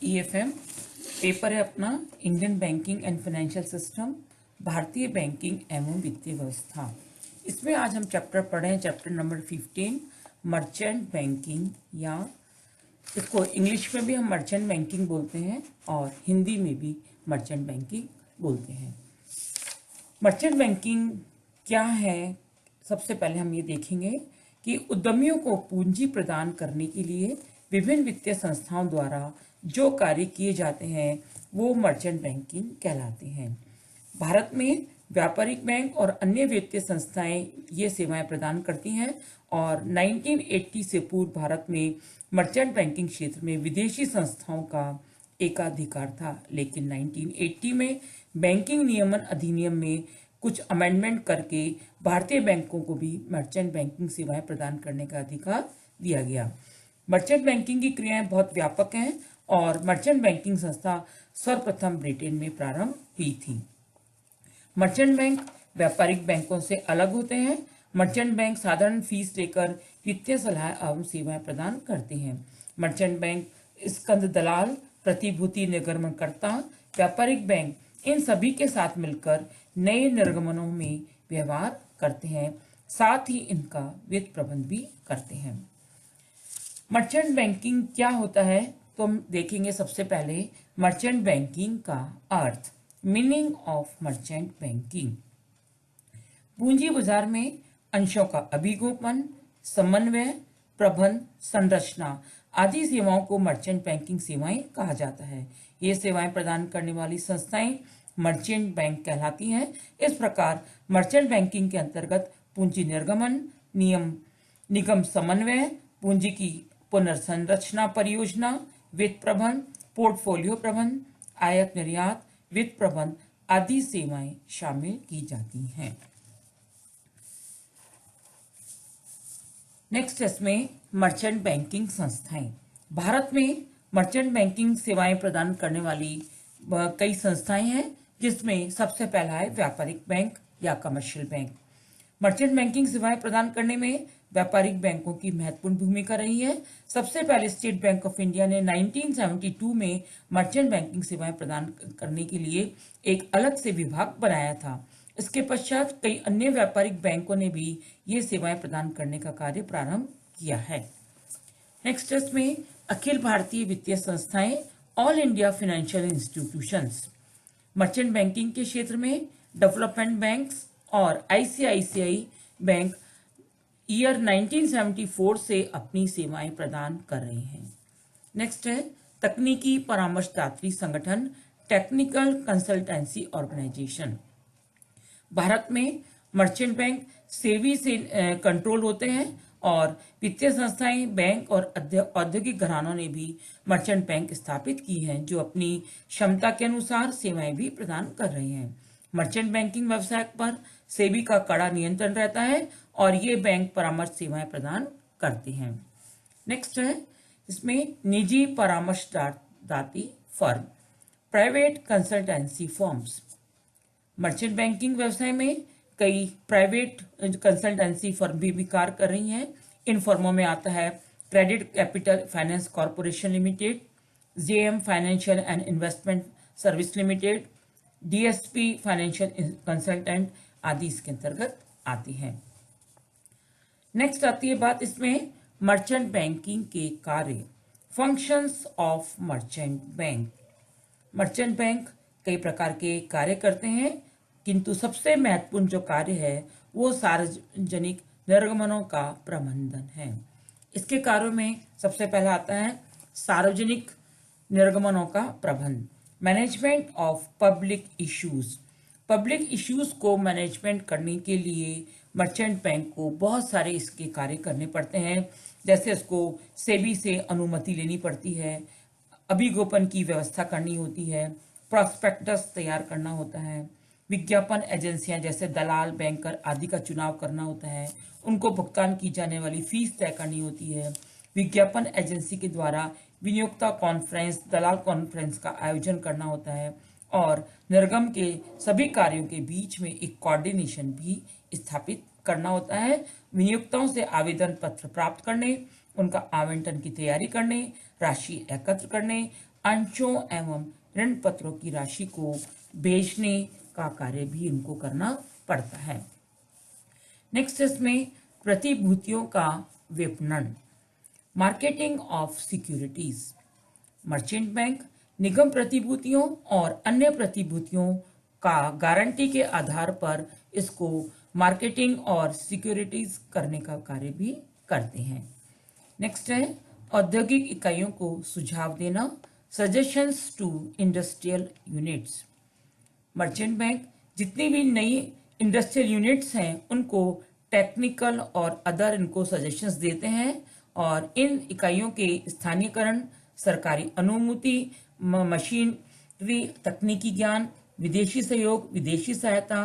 EFM paper है अपना Indian banking and financial system, भारतीय बैंकिंग एवं वित्तीय व्यवस्था। इसमें आज हम चैप्टर पढ़े हैं, चैप्टर नंबर 15 मर्चेंट बैंकिंग, या इसको इंग्लिश में भी हम मर्चेंट बैंकिंग बोलते हैं और हिंदी में भी मर्चेंट बैंकिंग बोलते हैं। मर्चेंट बैंकिंग क्या है, सबसे पहले हम ये देखेंगे कि उद्यमियों को पूंजी प्रदान करने के लिए विभिन्न वित्तीय संस्थाओं द्वारा जो कार्य किए जाते हैं वो मर्चेंट बैंकिंग कहलाते हैं। भारत में व्यापारिक बैंक और अन्य वित्तीय संस्थाएं ये सेवाएं प्रदान करती हैं और 1980 से पूर्व भारत में मर्चेंट बैंकिंग क्षेत्र में विदेशी संस्थाओं का एकाधिकार था, लेकिन 1980 में बैंकिंग नियमन अधिनियम में कुछ अमेंडमेंट करके भारतीय बैंकों को भी मर्चेंट बैंकिंग सेवाएं प्रदान करने का अधिकार दिया गया। मर्चेंट बैंकिंग की क्रियाएं बहुत व्यापक हैं और मर्चेंट बैंकिंग संस्था सर्वप्रथम ब्रिटेन में प्रारंभ हुई थी। मर्चेंट बैंक व्यापारिक बैंकों से अलग होते हैं। मर्चेंट बैंक साधारण फीस लेकर वित्तीय सलाह एवं सेवाएं प्रदान करते हैं। मर्चेंट बैंक स्कंद दलाल, प्रतिभूति निर्गमनकर्ता, व्यापारिक बैंक इन सभी के साथ मिलकर नए निर्गमनों में व्यवहार करते हैं, साथ ही इनका वित्त प्रबंध भी करते हैं। मर्चेंट बैंकिंग क्या होता है तो हम देखेंगे। सबसे पहले मर्चेंट बैंकिंग का अर्थ, मीनिंग ऑफ मर्चेंट बैंकिंग। पूंजी बाजार में अंशों का अभिगोपन, समन्वय, प्रबंध, संरचना आदि सेवाओं को मर्चेंट बैंकिंग सेवाएं कहा जाता है। ये सेवाएं प्रदान करने वाली संस्थाएं मर्चेंट बैंक कहलाती हैं। इस प्रकार मर्चेंट बैंकिंग के अंतर्गत पूंजी निर्गमन, निगम समन्वय, पूंजी की पुनर्संरचना परियोजना, वित्त प्रबंध, पोर्टफोलियो प्रबंध, आयात निर्यात, वित्त प्रबंध आदि सेवाएं शामिल की जाती हैं। नेक्स्ट इसमें मर्चेंट बैंकिंग संस्थाएं। भारत में मर्चेंट बैंकिंग सेवाएं प्रदान करने वाली कई संस्थाएं हैं, जिसमें सबसे पहला है व्यापारिक बैंक या कमर्शियल बैंक। मर्चेंट बैंकिंग सेवाएं प्रदान करने में व्यापारिक बैंकों की महत्वपूर्ण भूमिका रही है। सबसे पहले स्टेट बैंक ऑफ इंडिया ने 1972 में मर्चेंट बैंकिंग सेवाएं प्रदान करने के लिए एक अलग से विभाग बनाया था। इसके पश्चात कई अन्य व्यापारिक बैंकों ने भी ये सेवाएं प्रदान करने का कार्य प्रारंभ किया है। नेक्स्ट इसमें अखिल भारतीय वित्तीय संस्थाएं, all India financial institutions. Merchant banking के क्षेत्र में डेवलपमेंट बैंक्स और आईसीआईसीआई बैंक ईयर 1974 से अपनी सेवाएं प्रदान कर रहे हैं। नेक्स्ट है तकनीकी परामर्शदात्री संगठन, टेक्निकल कंसल्टेंसी ऑर्गेनाइजेशन। भारत में मर्चेंट बैंक सेबी से कंट्रोल होते हैं और वित्तीय संस्थाएं, बैंक और औद्योगिक घरानों ने भी मर्चेंट बैंक स्थापित की हैं, जो अपनी क्षमता के अनुसार सेवाएं भी प्रदान कर रहे हैं। मर्चेंट बैंकिंग व्यवसाय पर सेबी का कड़ा नियंत्रण रहता है और ये बैंक परामर्श सेवाएं प्रदान करते हैं। नेक्स्ट है इसमें निजी परामर्शदाती firm, private consultancy firms. Merchant banking व्यवसाय में कई प्राइवेट कंसल्टेंसी फर्म भी कार्य कर रही हैं। इन फर्मों में आता है credit capital finance corporation limited, JM financial and investment service limited, DSP financial consultant आदि इसके अंतर्गत आती हैं। नेक्स्ट आती है बात इसमें मर्चेंट बैंकिंग के कार्य, functions of merchant bank. Merchant bank कई प्रकार के कार्य करते हैं, किंतु सबसे महत्वपूर्ण जो कार्य है वो सार्वजनिक निर्गमनों का प्रबंधन है। इसके कार्यों में सबसे पहला आता है सार्वजनिक निर्गमनों का प्रबंध, management of public issues. Public issues को मैनेजमेंट करने के लिए मर्चेंट बैंक को बहुत सारे इसके कार्य करने पड़ते हैं, जैसे इसको सेबी से अनुमति लेनी पड़ती है, अभिगोपन की व्यवस्था करनी होती है, प्रॉस्पेक्टस तैयार करना होता है, विज्ञापन एजेंसियां जैसे दलाल, बैंकर आदि का चुनाव करना होता है, उनको भुगतान की जाने वाली फीस तय करनी होती है, विज्ञापन एजेंसी के द्वारा विनियोक्ता कॉन्फ्रेंस, दलाल कॉन्फ्रेंस का आयोजन करना होता है और निर्गम के सभी कार्यों के बीच में एक कोऑर्डिनेशन भी स्थापित करना होता है। विनियोक्ताओं से आवेदन पत्र प्राप्त करने, उनका आवंटन की तैयारी करने, राशि एकत्र करने, अंशों एवं ऋण पत्रों की राशि को भेजने का कार्य भी इनको करना पड़ता है। नेक्स्ट इसमें प्रतिभूतियों का विपणन, marketing of securities. Merchant bank निगम प्रतिभूतियों और अन्य प्रतिभूतियों का गारंटी के आधार पर इसको मार्केटिंग और सिक्योरिटीज करने का कार्य भी करते हैं। नेक्स्ट है औद्योगिक इकाइयों को सुझाव देना, suggestions to industrial units. Merchant bank जितनी भी नई इंडस्ट्रियल यूनिट्स हैं उनको टेक्निकल और अदर इनको सजेशंस देते हैं और इन इकाइयों के स्थानीयकरण, सरकारी अनुमति, मशीनरी, तकनीकी ज्ञान, विदेशी सहयोग, विदेशी सहायता,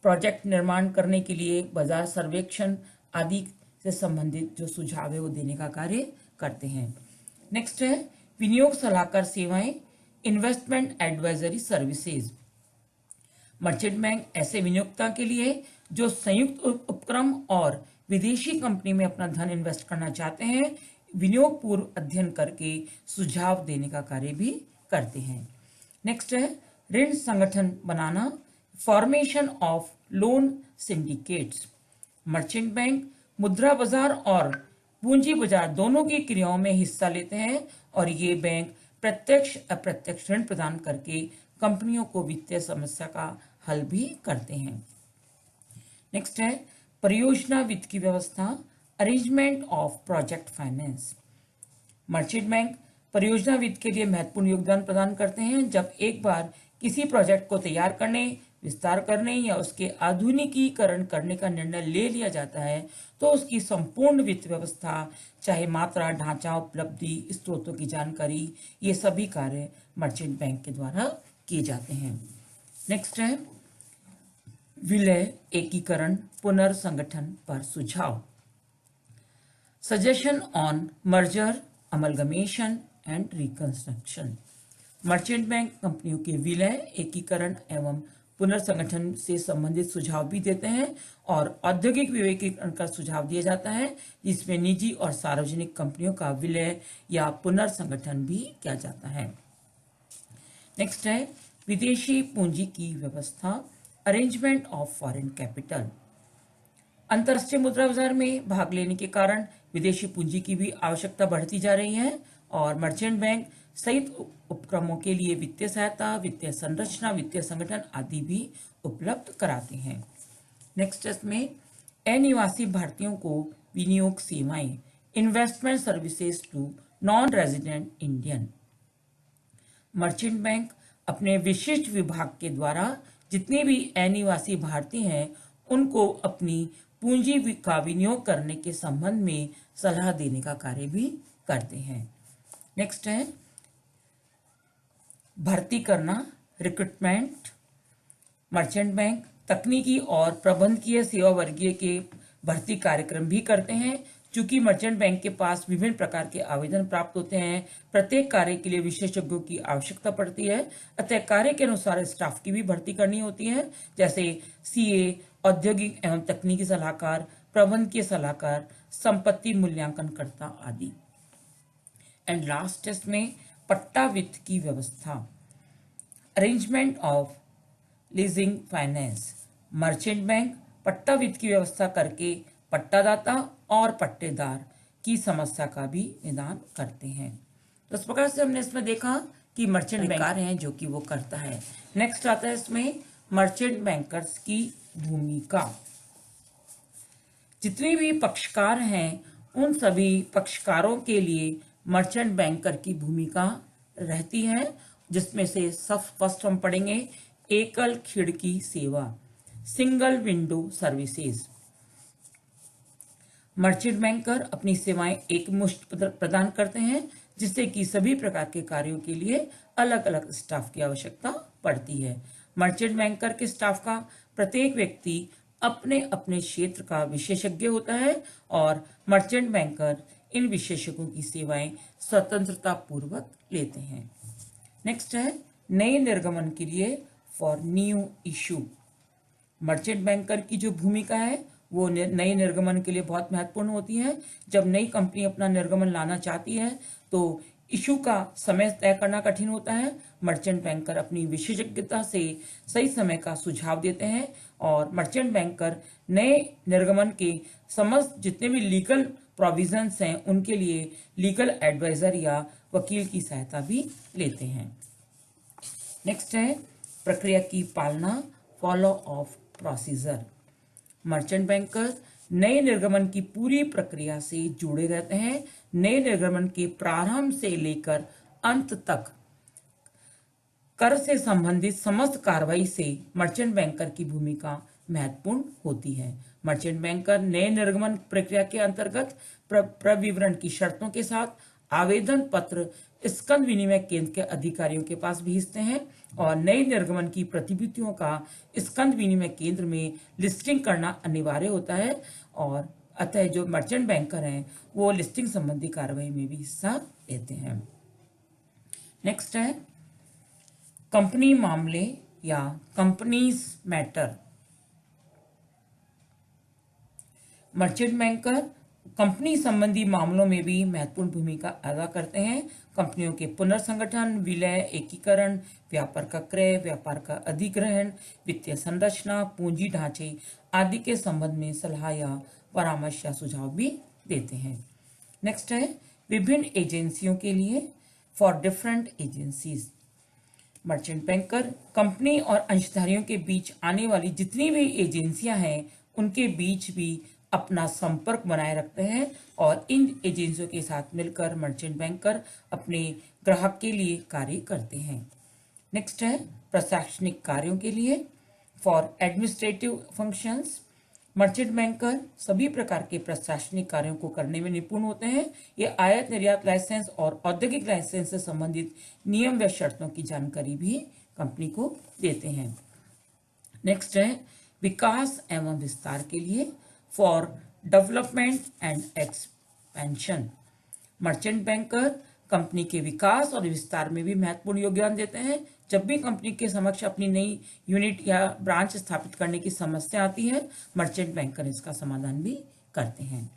प्रोजेक्ट निर्माण करने के लिए बाजार सर्वेक्षण आदि से संबंधित जो सुझाव है वो देने का कार्य करते हैं। नेक्स्ट है विनियोग सलाहकार सेवाएं, investment advisory services. Merchant bank ऐसे विनियोक्ता के लिए जो संयुक्त उपक्रम और विदेशी कंपनी में अपना धन इन्वेस्ट करना चाहते हैं, विनियोग पूर्व अध्ययन करके सुझाव देने का कार्य भी करते हैं। नेक्स्ट है ऋण संगठन बनाना, formation of loan syndicates. Merchant bank मुद्रा बाजार और पूंजी बाजार दोनों की क्रियाओं में हिस्सा लेते हैं और ये बैंक प्रत्यक्ष अप्रत्यक्ष ऋण प्रदान करके कंपनियों को वित्तीय समस्या का हल भी करते हैं। नेक्स्ट है परियोजना वित्त की व्यवस्था, arrangement of project finance. Merchant bank परियोजना वित्त के लिए महत्वपूर्ण योगदान प्रदान करते हैं। जब एक बार किसी प्रोजेक्ट को तैयार करने, विस्तार करने या उसके आधुनिकीकरण करने का निर्णय ले लिया जाता है तो उसकी संपूर्ण वित्त व्यवस्था, चाहे मात्रा, ढांचा, उपलब्धि, स्रोतों की जानकारी, ये सभी कार्य मर्चेंट बैंक के द्वारा किए जाते हैं। नेक्स्ट है विलय, एकीकरण, पुनर्संगठन पर सुझाव, suggestion on merger, amalgamation and reconstruction. Merchant bank कंपनियों के विलय, एकीकरण एवं पुनर्संगठन से संबंधित सुझाव भी देते हैं और औद्योगिक विवेकीकरण का सुझाव दिया जाता है जिसमें निजी और सार्वजनिक कंपनियों का विलय या पुनर्संगठन भी किया जाता है। नेक्स्ट है विदेशी पूंजी की व्यवस्था, अरेंजमेंट ऑफ फॉरेन कैपिटल। अंतर्राष्ट्रीय मुद्रा बाजार में भाग लेने के कारण विदेशी पूंजी की भी आवश्यकता बढ़ती जा रही है और मर्चेंट बैंक सहित उपक्रमों के लिए वित्तीय सहायता, वित्तीय संरचना, वित्तीय संगठन आदि भी उपलब्ध कराते हैं। नेक्स्ट इसमें अनिवासी भारतीयों को विनियोग सेवाएं, investment services to non resident Indian. Merchant bank अपने विशिष्ट विभाग के द्वारा जितने भी अनिवासी भारतीय हैं उनको अपनी पूंजी का विनियोग करने के संबंध में सलाह देने का कार्य भी करते हैं। नेक्स्ट है भर्ती करना, रिक्रूटमेंट। मर्चेंट बैंक तकनीकी और प्रबंधकीय सेवा वर्गीय के भर्ती कार्यक्रम भी करते हैं। चूंकि मर्चेंट बैंक के पास विभिन्न प्रकार के आवेदन प्राप्त होते हैं, प्रत्येक कार्य के लिए विशेषज्ञों की आवश्यकता पड़ती है, अतः कार्य के अनुसार स्टाफ की भी भर्ती करनी होती है, जैसे सीए, औद्योगिक एवं तकनीकी सलाहकार, प्रबंधकीय सलाहकार, संपत्ति मूल्यांकनकर्ता आदि। एंड लास्ट इसमें पट्टा वित्त की व्यवस्था, arrangement of leasing finance. Merchant bank पट्टा वित्त की व्यवस्था करके पट्टादाता और पट्टेदार की समस्या का भी निदान करते हैं। तो इस प्रकार से हमने इसमें देखा कि मर्चेंट बैंकर हैं जो कि वो करता है। नेक्स्ट आता है इसमें मर्चेंट बैंकर्स की भूमिका। जितने भी पक्षकार हैं उन सभी पक्षकारों के लिए मर्चेंट बैंकर की भूमिका रहती है, जिसमें से सब फर्स्ट हम पढ़ेंगे एकल खिड़की सेवा, single window services. Merchant banker अपनी सेवाएं एक मुश्त प्रदान करते हैं जिससे कि सभी प्रकार के कार्यों के लिए अलग अलग स्टाफ की आवश्यकता पड़ती है। मर्चेंट बैंकर के स्टाफ का प्रत्येक व्यक्ति अपने अपने क्षेत्र का विशेषज्ञ होता है और मर्चेंट बैंकर इन विशेषज्ञों की सेवाएं स्वतंत्रता पूर्वक लेते हैं। नेक्स्ट है नए निर्गमन के लिए for new issue. Merchant banker की जो भूमिका है वो नए निर्गमन के लिए बहुत महत्वपूर्ण होती है। जब नई कंपनी अपना निर्गमन लाना चाहती है तो इशू का समय तय करना कठिन होता है। मर्चेंट बैंकर अपनी विशेषज्ञता से सही समय का सुझाव देते हैं और मर्चेंट बैंकर नए निर्गमन के समस्त जितने भी लीगल प्रोविजंस हैं उनके लिए लीगल एडवाइजर या वकील की सहायता भी लेते हैं। नेक्स्ट है प्रक्रिया की पालना, follow of procedure. Merchant banker नए निर्गमन की पूरी प्रक्रिया से जुड़े रहते हैं। नए निर्गमन के प्रारंभ से लेकर अंत तक कर से संबंधित समस्त कार्रवाई से मर्चेंट बैंकर की भूमिका महत्वपूर्ण होती है। मर्चेंट बैंकर नए निर्गमन प्रक्रिया के अंतर्गत प्रविवरण की शर्तों के साथ आवेदन पत्र स्कंद विनिमय केंद्र के अधिकारियों के पास भेजते हैं और नए निर्गमन की प्रतिभूतियों का स्कंद विनिमय केंद्र में लिस्टिंग करना अनिवार्य होता है और अतः जो मर्चेंट बैंकर हैं वो लिस्टिंग संबंधी कार्रवाई में भी हिस्सा लेते हैं। नेक्स्ट है कंपनी मामले या companies matter. Merchant banker company संबंधी मामलों में भी महत्वपूर्ण भूमिका अदा करते हैं। कंपनियों के पुनर्संगठन, विलय, एकीकरण, व्यापार का क्रय, व्यापार का अधिग्रहण, वित्तीय संरचना, पूंजी ढांचे आदि के संबंध में सलाह या परामर्श या सुझाव भी देते हैं। नेक्स्ट है विभिन्न एजेंसियों के लिए, for different agencies. Merchant banker company और अंशधारियों के बीच आने वाली जितनी भी एजेंसियां हैं उनके बीच भी अपना संपर्क बनाए रखते हैं और इन एजेंसियों के साथ मिलकर मर्चेंट बैंकर अपने ग्राहक के लिए कार्य करते हैं। नेक्स्ट है प्रशासनिक कार्यों के लिए, for administrative functions. Merchant banker सभी प्रकार के प्रशासनिक कार्यों को करने में निपुण होते हैं। ये आयात निर्यात लाइसेंस और औद्योगिक लाइसेंस से संबंधित नियम व शर्तों की जानकारी भी कंपनी को देते हैं। नेक्स्ट है विकास एवं विस्तार के लिए, for development and expansion. Merchant banker company के विकास और विस्तार में भी महत्वपूर्ण योगदान देते हैं। जब भी कंपनी के समक्ष अपनी नई यूनिट या ब्रांच स्थापित करने की समस्या आती है मर्चेंट बैंकर इसका समाधान भी करते हैं।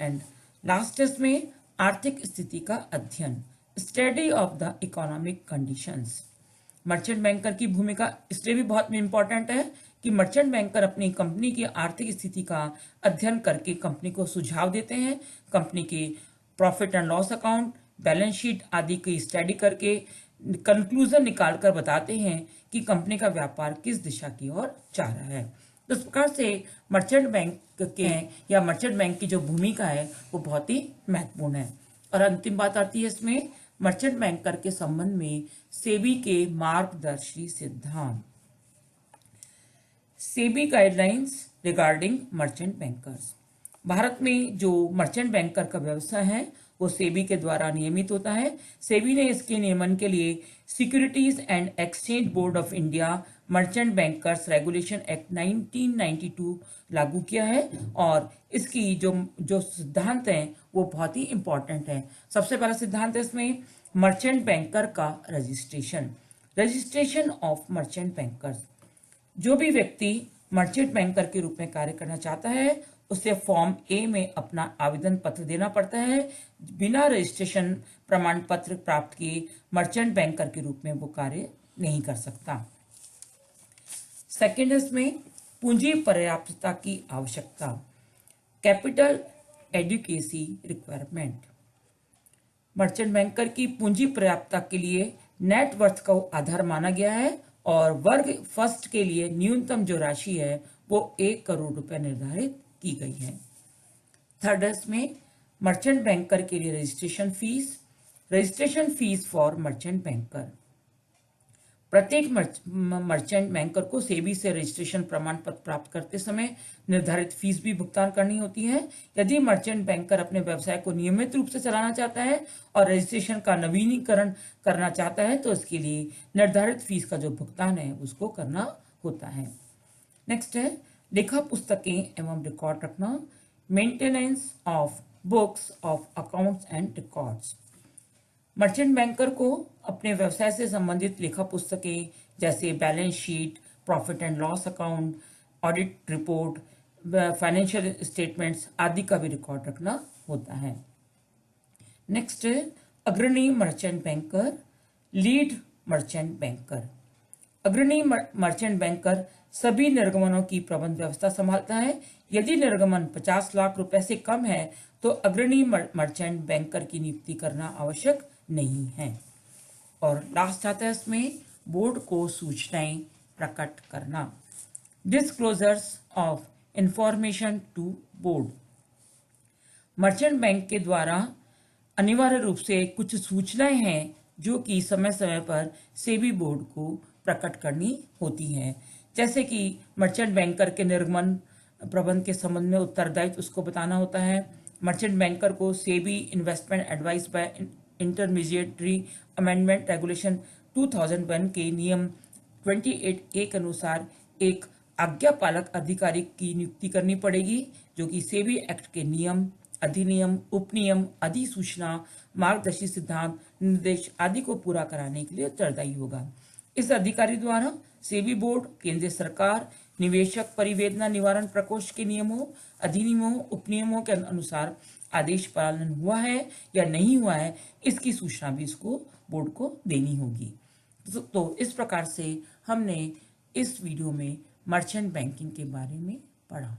एंड लास्ट इसमें आर्थिक स्थिति का अध्ययन, study of the economic conditions. Merchant banker की भूमिका इसलिए भी बहुत इंपॉर्टेंट है कि मर्चेंट बैंकर अपनी कंपनी की आर्थिक स्थिति का अध्ययन करके कंपनी को सुझाव देते हैं। कंपनी के profit and loss account, balance sheet आदि की स्टडी करके कंक्लूजन निकालकर बताते हैं कि कंपनी का व्यापार किस दिशा की ओर जा रहा है। तो इस प्रकार से मर्चेंट बैंक के या मर्चेंट बैंक की जो भूमिका है वो बहुत ही महत्वपूर्ण है। और अंतिम बात आती है इसमें मर्चेंट बैंकर के संबंध में सेबी के मार्गदर्शी सिद्धांत, SEBI guidelines regarding merchant bankers. Bharat में जो मर्चेंट बैंकर का व्यवसाय है वो सेबी के द्वारा नियमित होता है। सेबी ने इसके नियमन के लिए securities and exchange board of India merchant bankers regulation act 1992 लागू किया है और इसकी जो सिद्धांत हैं वो बहुत ही इंपॉर्टेंट है। सबसे पहला सिद्धांत है इसमें मर्चेंट बैंकर का रजिस्ट्रेशन ऑफ मर्चेंट बैंकर्स। जो भी व्यक्ति मर्चेंट बैंकर के रूप में कार्य करना चाहता है उसे फॉर्म ए में अपना आवेदन पत्र देना पड़ता है। बिना रजिस्ट्रेशन प्रमाण पत्र प्राप्त किए मर्चेंट बैंकर के रूप में वो कार्य नहीं कर सकता। सेकेंड इसमें पूंजी पर्याप्तता की आवश्यकता, capital adequacy requirement. Merchant banker की पूंजी पर्याप्तता के लिए नेट वर्थ को आधार माना गया है और वर्ग फर्स्ट के लिए न्यूनतम जो राशि है वो 1 करोड़ रुपए निर्धारित की गई है। थर्ड इसमें मर्चेंट बैंकर के लिए registration fees for merchant banker. प्रत्येक मर्चेंट बैंकर को सेबी से रजिस्ट्रेशन प्रमाण पत्र प्राप्त करते समय निर्धारित फीस भी भुगतान करनी होती है। यदि मर्चेंट बैंकर अपने व्यवसाय को नियमित रूप से चलाना चाहता है और रजिस्ट्रेशन का नवीनीकरण करना चाहता है तो इसके लिए निर्धारित फीस का जो भुगतान है उसको करना होता है। नेक्स्ट है लेखा पुस्तकें एवं रिकॉर्ड रखना, maintenance of books of accounts and records. Merchant banker को अपने व्यवसाय से संबंधित लेखा पुस्तकें जैसे balance sheet, profit and loss account, audit report, financial statements आदि का भी रिकॉर्ड रखना होता है। नेक्स्ट अग्रणी merchant banker, lead merchant banker. अग्रणी मर्चेंट बैंकर सभी निर्गमनों की प्रबंध व्यवस्था संभालता है। यदि निर्गमन 50 लाख रुपए से कम है तो अग्रणी मर्चेंट बैंकर की नियुक्ति करना आवश्यक नहीं है। और लास्ट आता है इसमें बोर्ड को सूचनाएं प्रकट करना। Disclosures of information to board. Merchant bank के द्वारा अनिवार्य रूप से कुछ सूचनाएं हैं जो कि समय समय पर सेबी बोर्ड को प्रकट करनी होती हैं, जैसे कि मर्चेंट बैंकर के निर्गमन प्रबंध के संबंध में उत्तरदायित्व उसको बताना होता है। मर्चेंट बैंकर को SEBI investment advice by intermediary amendment regulation 2001 के नियम 28A के अनुसार एक आज्ञापालक अधिकारी की नियुक्ति करनी पड़ेगी, जो कि सेबी एक्ट के नियम, अधिनियम, उपनियम, अधिसूचना, मार्गदर्शी सिद्धांत, निर्देश आदि को पूरा कराने के लिए उत्तरदायी होगा। इस अधिकारी द्वारा सेबी बोर्ड, केंद्र सरकार, निवेशक परिवेदना निवारण प्रकोष्ठ के नियमों, अधिनियमों, उपनियमों के अनुसार आदेश पालन हुआ है या नहीं हुआ है, इसकी सूचना भी इसको बोर्ड को देनी होगी। तो इस प्रकार से हमने इस वीडियो में मर्चेंट बैंकिंग के बारे में पढ़ा।